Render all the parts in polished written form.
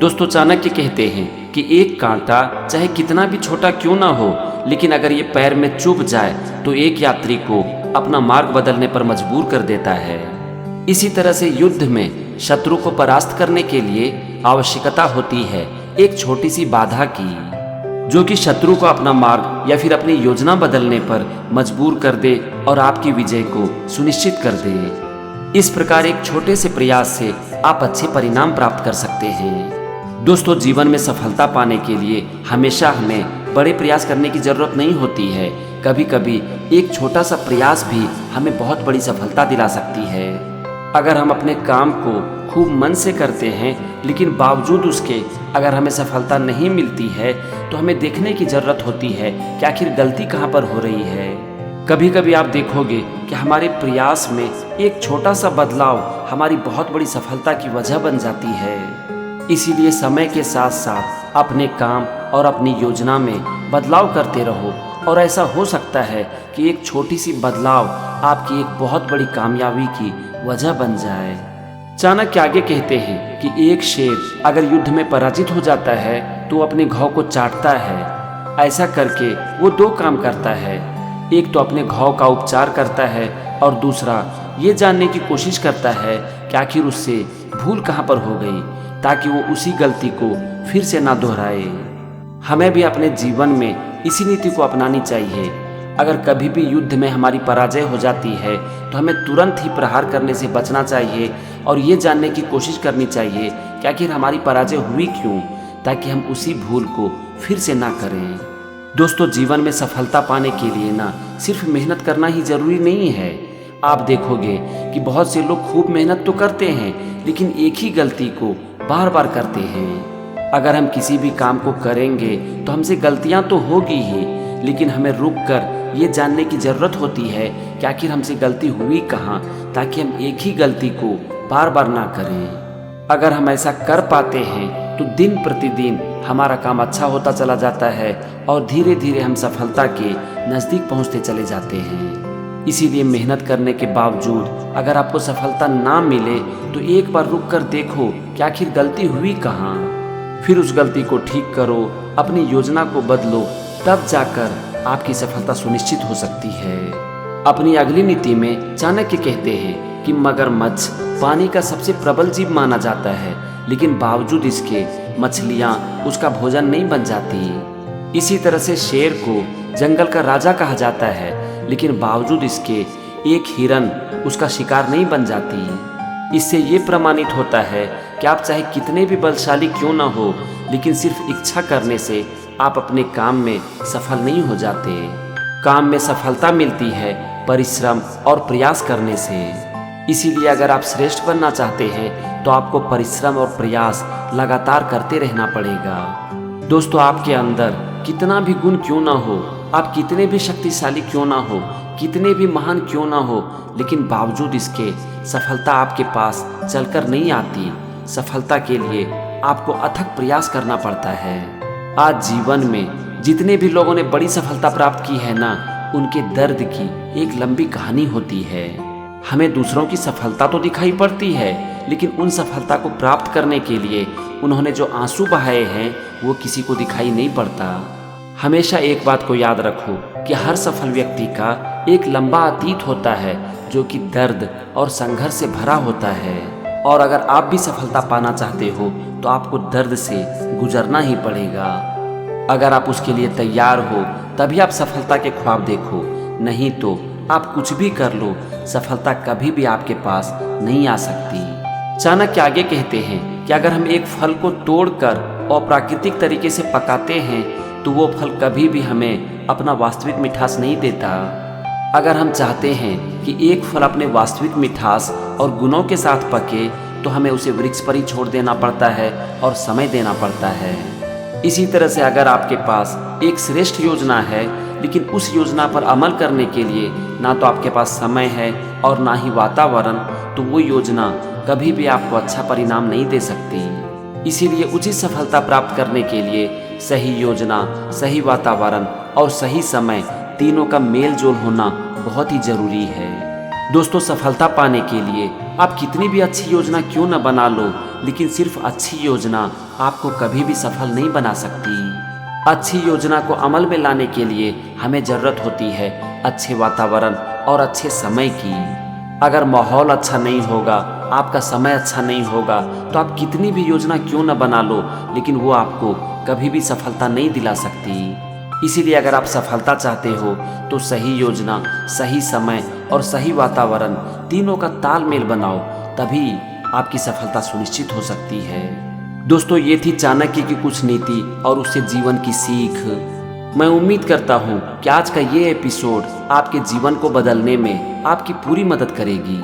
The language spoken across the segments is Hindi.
दोस्तों, चाणक्य कहते हैं कि एक कांटा चाहे कितना भी छोटा क्यों ना हो, लेकिन अगर ये पैर में चुभ जाए तो एक यात्री को अपना मार्ग बदलने पर मजबूर कर देता है। इसी तरह से युद्ध में शत्रु को परास्त करने के लिए आवश्यकता होती है एक छोटी सी बाधा की, जो कि शत्रु को अपना मार्ग या फिर अपनी योजना बदलने पर मजबूर कर दे और आपकी विजय को सुनिश्चित कर दे। इस प्रकार एक छोटे से प्रयास से आप अच्छे परिणाम प्राप्त कर सकते हैं। दोस्तों, जीवन में सफलता पाने के लिए हमेशा हमें बड़े प्रयास करने की जरूरत नहीं होती है। कभी कभी एक छोटा सा प्रयास भी हमें बहुत बड़ी सफलता दिला सकती है। अगर हम अपने काम को खूब मन से करते हैं, लेकिन बावजूद उसके अगर हमें सफलता नहीं मिलती है, तो हमें देखने की जरूरत होती है कि आखिर गलती कहाँ पर हो रही है। कभी कभी आप देखोगे कि हमारे प्रयास में एक छोटा सा बदलाव हमारी बहुत बड़ी सफलता की वजह बन जाती है। इसीलिए समय के साथ साथ अपने काम और अपनी योजना में बदलाव करते रहो, और ऐसा हो सकता है कि एक छोटी सी बदलाव आपकी एक बहुत बड़ी कामयाबी की वजह बन जाए। चाणक्य आगे कहते हैं कि एक शेर अगर युद्ध में पराजित हो जाता है तो अपने घाव को चाटता है। ऐसा करके वो दो काम करता है, एक तो अपने घाव का उपचार करता है और दूसरा ये जानने की कोशिश करता है कि आखिर उससे भूल कहाँ पर हो गई, ताकि वो उसी गलती को फिर से ना दोहराए। हमें भी अपने जीवन में इसी नीति को अपनानी चाहिए। अगर कभी भी युद्ध में हमारी पराजय हो जाती है तो हमें तुरंत ही प्रहार करने से बचना चाहिए और ये जानने की कोशिश करनी चाहिए कि आखिर हमारी पराजय हुई क्यों, ताकि हम उसी भूल को फिर से ना करें। दोस्तों, जीवन में सफलता पाने के लिए ना सिर्फ मेहनत करना ही जरूरी नहीं है। आप देखोगे कि बहुत से लोग खूब मेहनत तो करते हैं, लेकिन एक ही गलती को बार बार करते हैं। अगर हम किसी भी काम को करेंगे तो हमसे गलतियां तो होगी ही, लेकिन हमें रुक कर ये जानने की ज़रूरत होती है कि आखिर हमसे गलती हुई कहाँ, ताकि हम एक ही गलती को बार बार ना करें। अगर हम ऐसा कर पाते हैं तो दिन प्रतिदिन हमारा काम अच्छा होता चला जाता है और धीरे धीरे हम सफलता के नज़दीक पहुँचते चले जाते हैं। इसीलिए मेहनत करने के बावजूद अगर आपको सफलता ना मिले तो एक बार रुक कर देखो कि आखिर गलती हुई कहाँ, फिर उस गलती को ठीक करो, अपनी योजना को बदलो, तब जाकर आपकी सफलता सुनिश्चित हो सकती है। अपनी अगली नीति में चाणक्य कहते हैं कि मगरमच्छ पानी का सबसे प्रबल जीव माना जाता है, लेकिन बावजूद इसके मछलियाँ उसका भोजन नहीं बन जाती। इसी तरह से शेर को जंगल का राजा कहा जाता है, लेकिन बावजूद इसके एक हिरन उसका शिकार नहीं बन जाती। इससे ये प्रमाणित होता है कि आप चाहे कितने भी बलशाली क्यों ना हो, लेकिन सिर्फ इच्छा करने से आप अपने काम में सफल नहीं हो जाते। काम में सफलता मिलती है परिश्रम और प्रयास करने से। इसीलिए अगर आप श्रेष्ठ बनना चाहते हैं तो आपको परिश्रम और प्रयास लगातार करते रहना पड़ेगा। दोस्तों, आपके अंदर कितना भी गुण क्यों ना हो, आप कितने भी शक्तिशाली क्यों ना हो, कितने भी महान क्यों ना हो, लेकिन बावजूद इसके सफलता आपके पास चलकर नहीं आती। सफलता के लिए आपको अथक प्रयास करना पड़ता है। आज जीवन में जितने भी लोगों ने बड़ी सफलता प्राप्त की है ना, उनके दर्द की एक लंबी कहानी होती है। हमें दूसरों की सफलता तो दिखाई पड़ती है, लेकिन उन सफलता को प्राप्त करने के लिए उन्होंने जो आंसू बहाए हैं वो किसी को दिखाई नहीं पड़ता। हमेशा एक बात को याद रखो कि हर सफल व्यक्ति का एक लंबा अतीत होता है, जो कि दर्द और संघर्ष से भरा होता है। और अगर आप भी सफलता पाना चाहते हो तो आपको दर्द से गुजरना ही पड़ेगा। अगर आप उसके लिए तैयार हो तभी आप सफलता के ख्वाब देखो, नहीं तो आप कुछ भी कर लो, सफलता कभी भी आपके पास नहीं आ सकती। चाणक्य आगे कहते हैं कि अगर हम एक फल को तोड़कर अप्राकृतिक तरीके से पकाते हैं तो वो फल कभी भी हमें अपना वास्तविक मिठास नहीं देता। अगर हम चाहते हैं कि एक फल अपने वास्तविक मिठास और गुणों के साथ पके तो हमें उसे वृक्ष पर ही छोड़ देना पड़ता है और समय देना पड़ता है। इसी तरह से अगर आपके पास एक श्रेष्ठ योजना है, लेकिन उस योजना पर अमल करने के लिए ना तो आपके पास समय है और ना ही वातावरण, तो वो योजना कभी भी आपको अच्छा परिणाम नहीं दे सकती। इसीलिए उचित सफलता प्राप्त करने के लिए सही योजना, सही वातावरण और सही समय, तीनों का मेल जोल होना बहुत ही जरूरी है। दोस्तों, सफलता पाने के लिए आप कितनी भी अच्छी योजना क्यों न बना लो, लेकिन सिर्फ अच्छी योजना आपको कभी भी सफल नहीं बना सकती। अच्छी योजना को अमल में लाने के लिए हमें ज़रूरत होती है अच्छे वातावरण और अच्छे समय की। अगर माहौल अच्छा नहीं होगा, आपका समय अच्छा नहीं होगा, तो आप कितनी भी योजना क्यों न बना लो, लेकिन वो आपको कभी भी सफलता नहीं दिला सकती। इसीलिए अगर आप सफलता चाहते हो तो सही योजना, सही समय और सही वातावरण तीनों का तालमेल बनाओ, तभी आपकी सफलता सुनिश्चित हो सकती है। दोस्तों, ये थी चाणक्य की कुछ नीति और उससे जीवन की सीख। मैं उम्मीद करता हूँ कि आज का ये एपिसोड आपके जीवन को बदलने में आपकी पूरी मदद करेगी।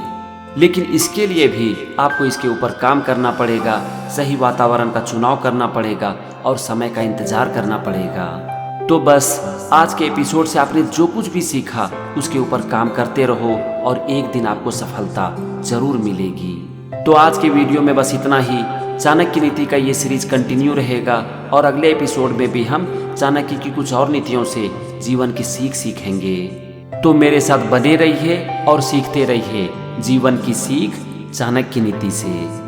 लेकिन इसके लिए भी आपको इसके ऊपर काम करना पड़ेगा, सही वातावरण का चुनाव करना पड़ेगा और समय का इंतजार करना पड़ेगा। तो बस आज के एपिसोड से आपने जो कुछ भी सीखा उसके ऊपर काम करते रहो और एक दिन आपको सफलता जरूर मिलेगी। तो आज के वीडियो में बस इतना ही। चाणक्य नीति का ये सीरीज कंटिन्यू रहेगा और अगले एपिसोड में भी हम चाणक्य की कुछ और नीतियों से जीवन की सीख सीखेंगे। तो मेरे साथ बने रहिए और सीखते रहिए जीवन की सीख चाणक्य नीति से।